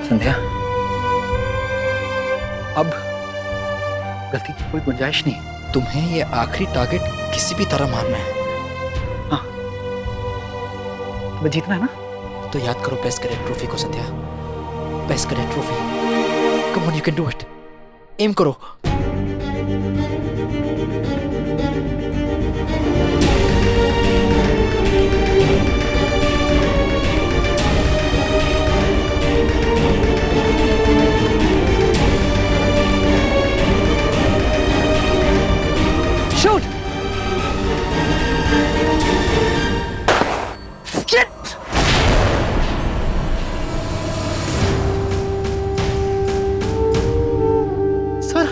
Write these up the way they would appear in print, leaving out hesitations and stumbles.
संध्या, अब गलती की कोई गुंजाइश नहीं। तुम्हें ये आखिरी टारगेट किसी भी तरह मारना है। हाँ, तुम्हें जीतना है ना? तो याद करो बेस्ट कैडेट ट्रॉफी को Sandhya. Best cadet trophy. Come on, you can do it. Aim करो। Shoot! Shit! सर,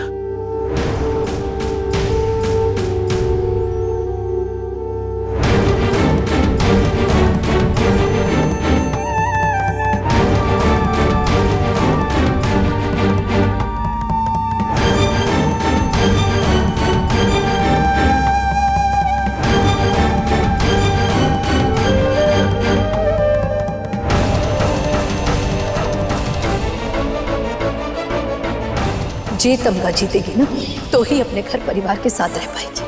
जे तमगा जीतेगी ना तो ही अपने घर परिवार के साथ रह पाएगी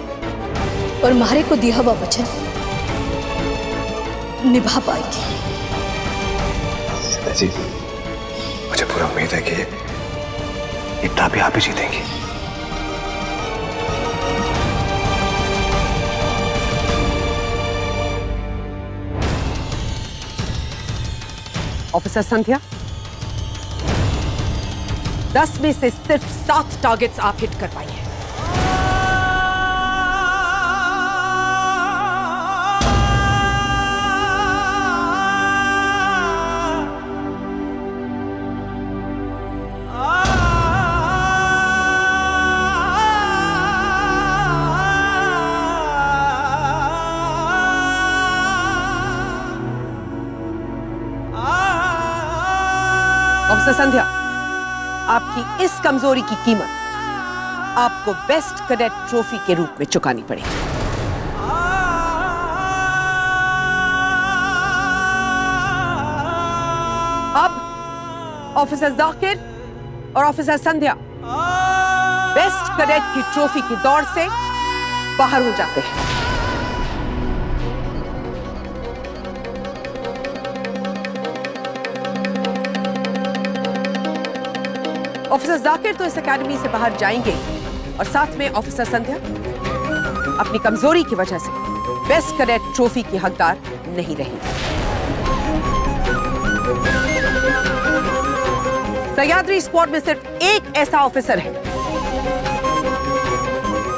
और मारे को दिया हुआ वचन निभा पाएगी। जी, मुझे पूरा उम्मीद है कि ये ट्रॉफी आप ही जीतेंगी। ऑफिसर संध्या, 10 में से सिर्फ 7 टारगेट्स आप हिट कर पाई हैं। ऑफिसर संध्या, आपकी इस कमजोरी की कीमत आपको बेस्ट कैडेट ट्रॉफी के रूप में चुकानी पड़ेगी। अब ऑफिसर जाकिर और ऑफिसर संध्या बेस्ट कैडेट की ट्रॉफी की दौड़ से बाहर हो जाते हैं। ऑफिसर जाकिर तो इस एकेडमी से बाहर जाएंगे और साथ में ऑफिसर संध्या अपनी कमजोरी की वजह से बेस्ट कैडेट ट्रॉफी की हकदार नहीं रहेगी। सह्याद्री स्क्वाड में सिर्फ एक ऐसा ऑफिसर है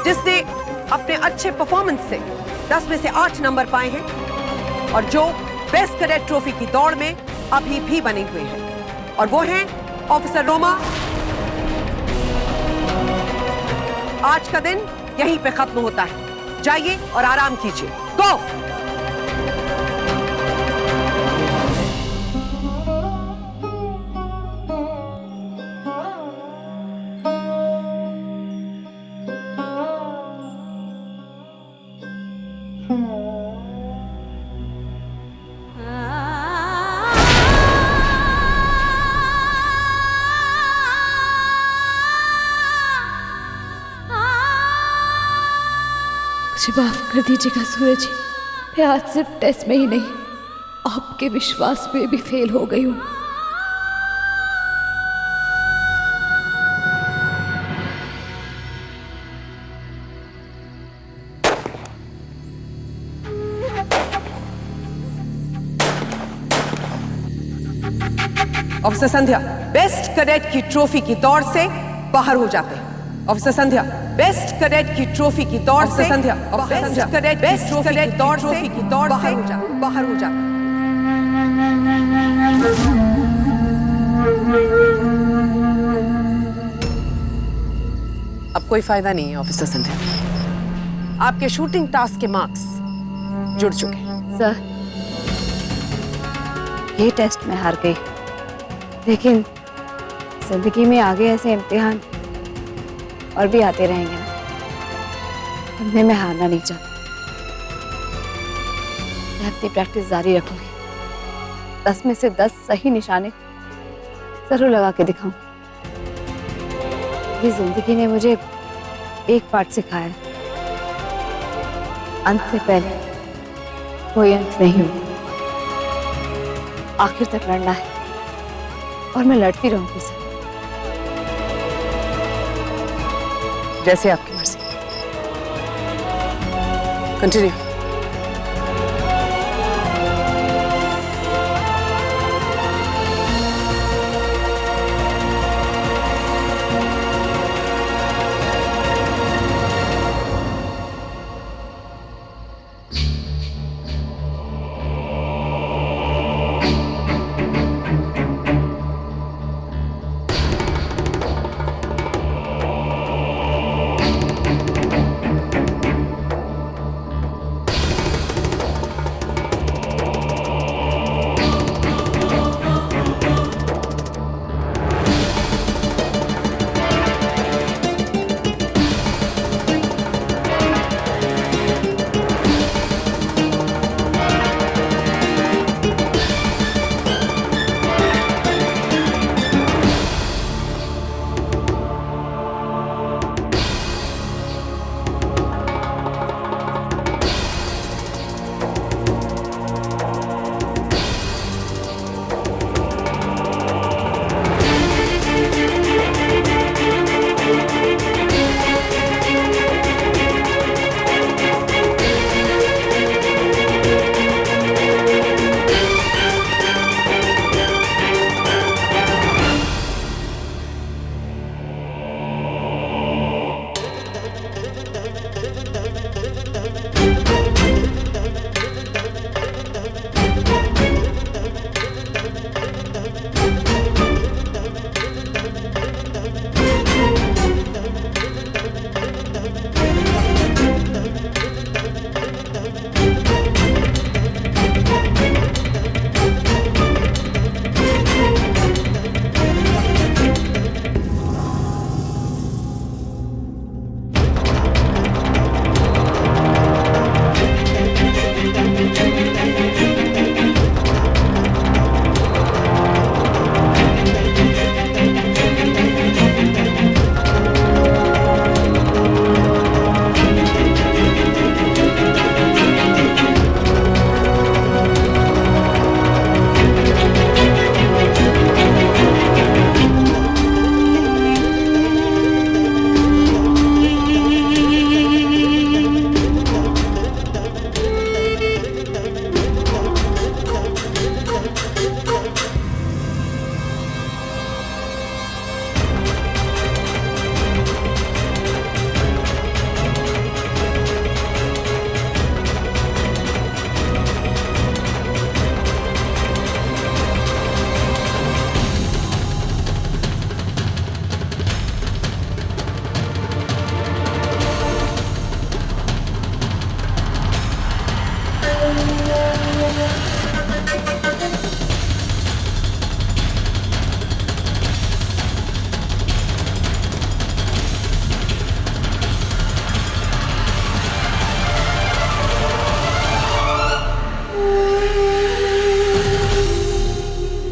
जिसने अपने अच्छे परफॉर्मेंस से 10 में से 8 नंबर पाए हैं और जो बेस्ट कैडेट ट्रॉफी की दौड़ में अभी भी बने हुए हैं, और वो हैं ऑफिसर रोमा। आज का दिन यहीं पे खत्म होता है। जाइए और आराम कीजिए। गो। मुझे माफ कर दीजिएगा सूरज जी, मैं आज सिर्फ टेस्ट में ही नहीं आपके विश्वास में भी फेल हो गई हूँ। ऑफिसर संध्या बेस्ट कैडेट की ट्रॉफी की दौड़ से बाहर हो जाते हैं। ऑफिसर संध्या बेस्ट कैडेट की ट्रॉफी की दौड़ से संध्या बेस्ट कैडेट बेस्ट कैडेट दौड़ से बाहर हो जाते। अब कोई फायदा नहीं है ऑफिसर संध्या, आपके शूटिंग टास्क के मार्क्स जुड़ चुके हैं। सर, ये टेस्ट में हार गई, लेकिन जिंदगी में आगे ऐसे इम्तिहान और भी आते रहेंगे ना, उनमें मैं हारना नहीं चाहती। मैं अपनी प्रैक्टिस जारी रखूंगी। 10 में से 10 सही निशाने जरूर लगा के दिखाऊं। ये जिंदगी ने मुझे एक पाठ सिखाया है, अंत से पहले कोई अंत नहीं हो। आखिर तक लड़ना है और मैं लड़ती रहूंगी सर। जैसे आपकी मर्जी। कंटिन्यू।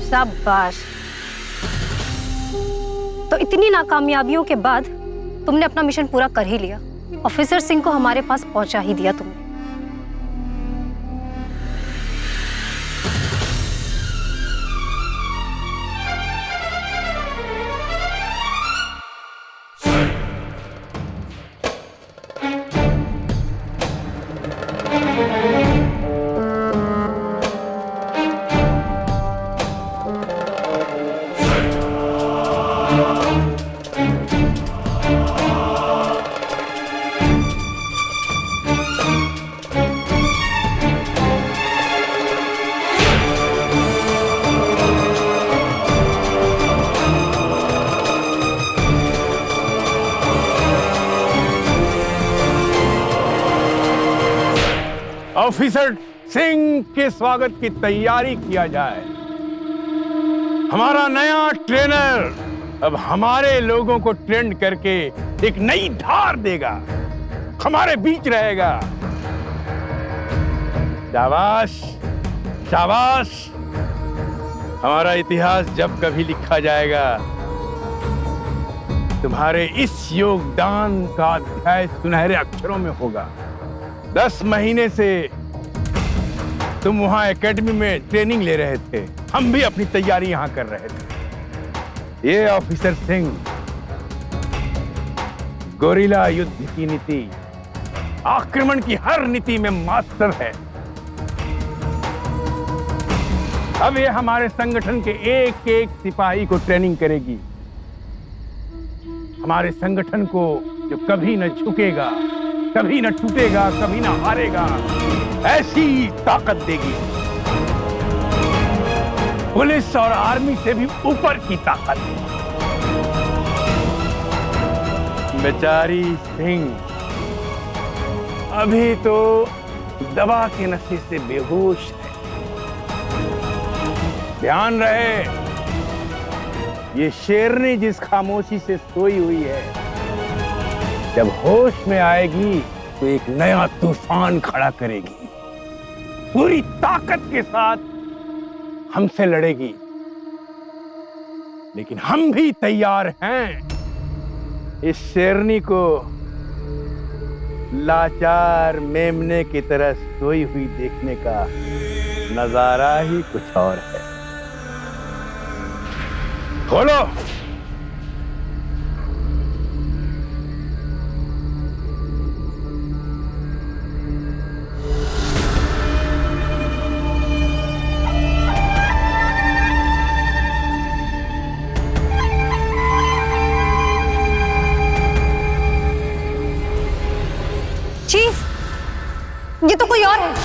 शाबाश। तो इतनी नाकामयाबियों के बाद तुमने अपना मिशन पूरा कर ही लिया। ऑफिसर सिंह को हमारे पास पहुंचा ही दिया तुमने। ऑफिसर सिंह के स्वागत की तैयारी किया जाए। हमारा नया ट्रेनर अब हमारे लोगों को ट्रेन करके एक नई धार देगा, हमारे बीच रहेगा। शाबाश शाबाश। हमारा इतिहास जब कभी लिखा जाएगा, तुम्हारे इस योगदान का अध्याय सुनहरे अक्षरों में होगा। 10 महीने से तुम वहां एकेडमी में ट्रेनिंग ले रहे थे, हम भी अपनी तैयारी यहां कर रहे थे। ये ऑफिसर सिंह गोरिल्ला युद्ध की नीति, आक्रमण की हर नीति में मास्टर है। अब ये हमारे संगठन के एक एक सिपाही को ट्रेनिंग करेगी, हमारे संगठन को जो कभी न झुकेगा, कभी न टूटेगा, कभी न हारेगा, ऐसी ताकत देगी। पुलिस और आर्मी से भी ऊपर की ताकत। बेचारी सिंह अभी तो दवा के नशे से बेहोश है। ध्यान रहे, ये शेरनी जिस खामोशी से सोई हुई है, जब होश में आएगी तो एक नया तूफान खड़ा करेगी, पूरी ताकत के साथ हमसे लड़ेगी। लेकिन हम भी तैयार हैं इस शेरनी को लाचार मेमने की तरह सोई हुई देखने का नजारा ही कुछ और है। खोलो। चीफ, ये तो कोई और है।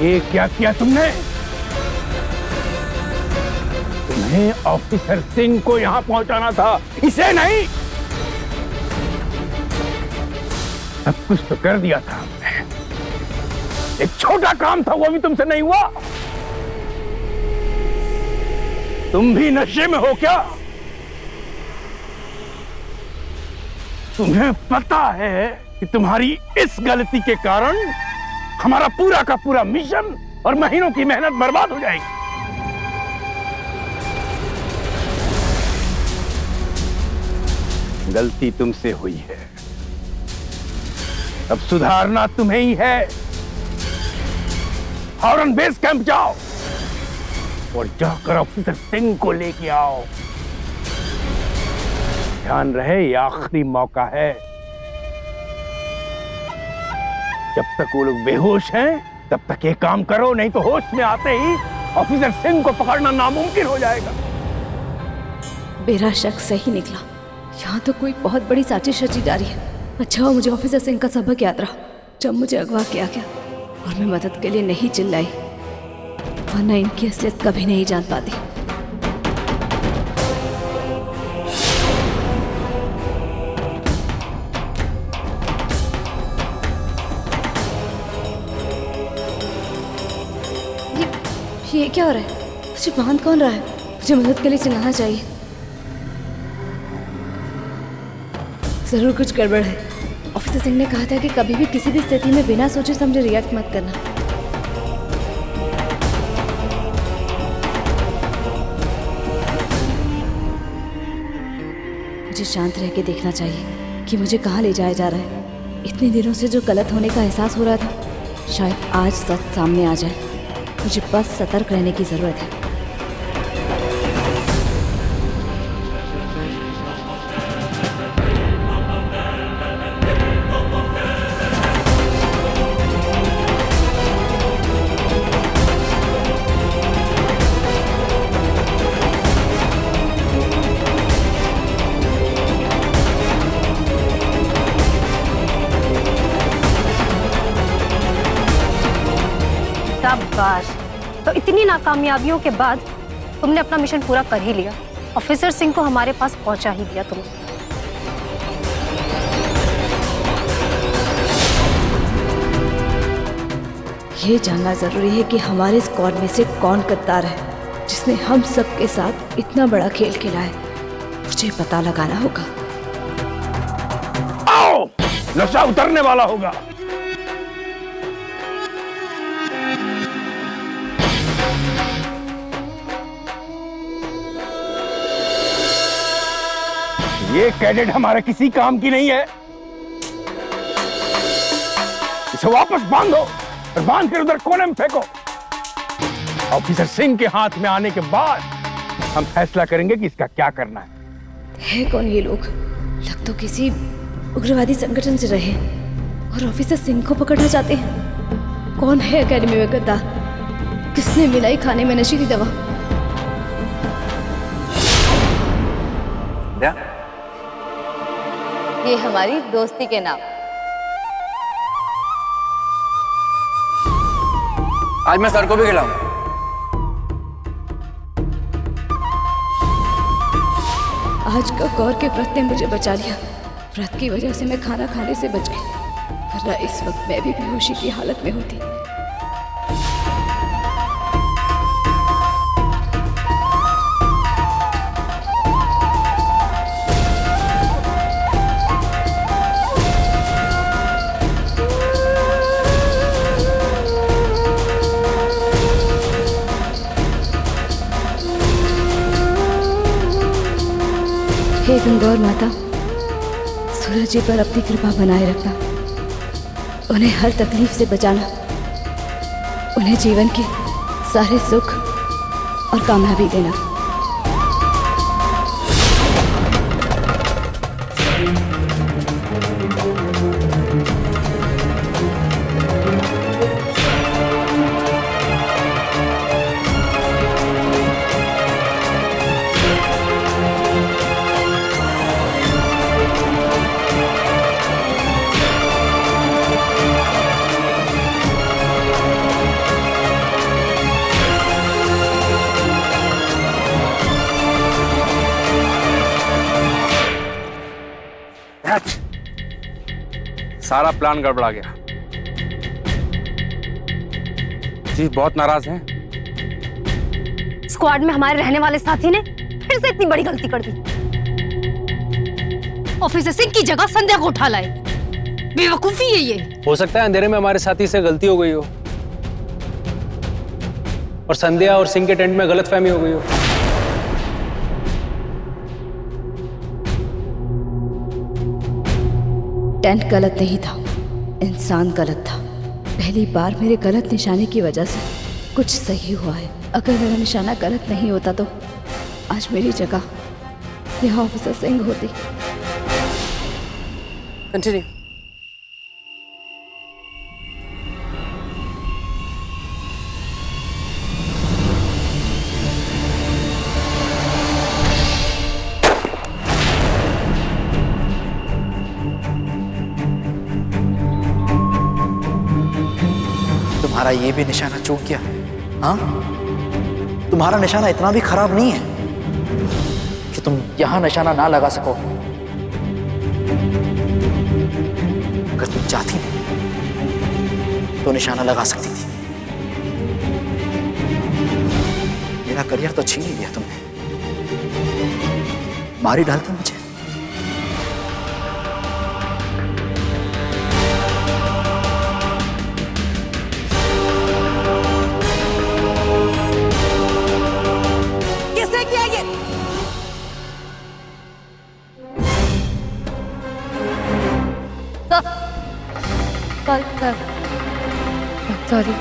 ये क्या किया तुमने? तुम्हें ऑफिसर सिंह को यहां पहुंचाना था, इसे नहीं। सब कुछ तो कर दिया था हमने। एक छोटा काम था, वो भी तुमसे नहीं हुआ। तुम भी नशे में हो क्या? तुम्हें पता है कि तुम्हारी इस गलती के कारण हमारा पूरा का पूरा मिशन और महीनों की मेहनत बर्बाद हो जाएगी। गलती तुमसे हुई है, अब सुधारना तुम्हें ही है। फौरन बेस कैंप जाओ और जाकर ऑफिसर सिंह को लेके आओ। ध्यान रहे, ये आखिरी मौका है। जब तक वो लोग बेहोश हैं तब तक ये काम करो, नहीं तो होश में आते ही ऑफिसर सिंह को पकड़ना नामुमकिन हो जाएगा। मेरा शक सही निकला, यहाँ तो कोई बहुत बड़ी साजिश रची जा रही है। अच्छा हुआ मुझे ऑफिसर सिंह का सबक याद रहा जब मुझे अगवा किया गया और मैं मदद के लिए नहीं चिल्लाई, वरना इनकी असलियत कभी नहीं जान पाती। ये क्या हो रहा है? मुझे बांध कौन रहा है? मुझे मदद के लिए चिल्लाना चाहिए। जरूर कुछ गड़बड़ है। ऑफिसर सिंह ने कहा था कि कभी भी किसी भी स्थिति में बिना सोचे समझे रिएक्ट मत करना। मुझे शांत रह के देखना चाहिए कि मुझे कहाँ ले जाया जा रहा है। इतने दिनों से जो गलत होने का एहसास हो रहा था, शायद आज सच सामने आ जाए। मुझे बस सतर्क रहने की जरूरत है। शाबाश। तो इतनी नाकामयाबियों के बाद तुमने अपना मिशन पूरा कर ही लिया। ऑफिसर सिंह को हमारे पास पहुंचा ही दिया तुमने। ये जानना जरूरी है कि हमारे स्क्वाड में से कौन गद्दार है जिसने हम सब के साथ इतना बड़ा खेल खेला है, मुझे पता लगाना होगा। आओ, नशा उतरने वाला होगा। ये कैडेट हमारे किसी काम की नहीं है। इसे वापस बांधो और बांध कर उधर कोने में फेंको। ऑफिसर सिंह के हाथ में आने के बाद हम फैसला करेंगे कि इसका क्या करना है। कौन ये लोग? लग तो किसी उग्रवादी संगठन से रहे और ऑफिसर सिंह को पकड़ना चाहते हैं। कौन है एकेडमी में गद्दार? किसने मिलाई खाने में नशीली दवा? ये हमारी दोस्ती के नाम। आज मैं सर को भी खिलाऊं। आज का गौर के व्रत ने मुझे बचा लिया। व्रत की वजह से मैं खाना खाने से बच गई, वरना इस वक्त मैं भी बेहोशी की हालत में होती। हे गंगौर माता, सूरज जी पर अपनी कृपा बनाए रखना, उन्हें हर तकलीफ से बचाना, उन्हें जीवन के सारे सुख और कामयाबी देना। सारा प्लान गड़बड़ा गया। चीफ बहुत नाराज हैं। स्क्वाड में हमारे रहने वाले साथी ने फिर से इतनी बड़ी गलती कर दी। ऑफिसर सिंह की जगह संध्या को उठा लाए। बेवकूफी है ये। हो सकता है अंधेरे में हमारे साथी से गलती हो गई हो और संध्या और सिंह के टेंट में गलतफहमी हो गई हो। टेंट गलत नहीं था, इंसान गलत था। पहली बार मेरे गलत निशाने की वजह से कुछ सही हुआ है। अगर मेरा निशाना गलत नहीं होता तो आज मेरी जगह यहाँ ऑफिसर सिंह होती। कंटिन्यू। तुम्हारा ये भी निशाना चूक गया। हाँ, तुम्हारा निशाना इतना भी खराब नहीं है कि तुम यहां निशाना ना लगा सको। अगर तुम चाहती तो निशाना लगा सकती थी। मेरा करियर तो छीन ही लिया तुमने। मारी डालती मुझे। सॉरी,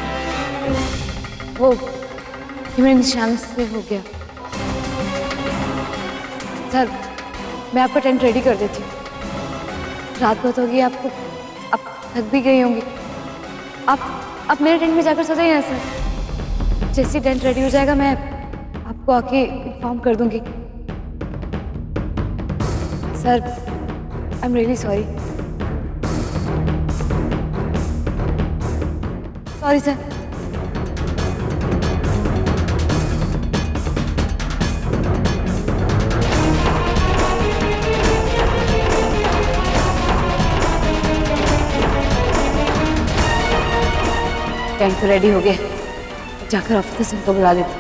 वो ये मेरे निशाने से हो गया। सर, मैं आपका टेंट रेडी कर देती हूँ। रात बहुत हो गई, आपको आप थक भी गई होंगी। आप मेरे टेंट में जाकर सो जाइए ना सर। जैसे टेंट रेडी हो जाएगा मैं आपको आके इन्फॉर्म कर दूंगी। Sir, I am really sorry. Sorry sir. Tent तो रेडी हो गए, जाकर ऑफिसर सिंह को बुला लेते।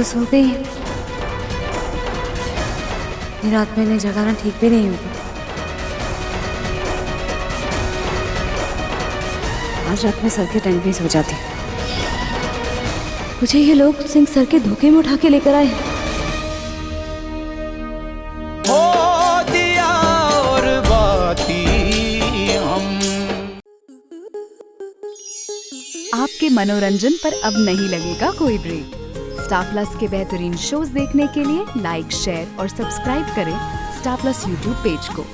तो सो गई है। ये रात में इन्हें जगाना ठीक भी नहीं होगा। आज रात में सर के टेंट में सो जाती हूँ। मुझे ये लोग सिंह सर के धोखे में उठा के लेकर आए हैं। आपके मनोरंजन पर अब नहीं लगेगा कोई ब्रेक। स्टार प्लस के बेहतरीन शोज देखने के लिए लाइक, शेयर और सब्सक्राइब करें स्टार प्लस यूट्यूब पेज को।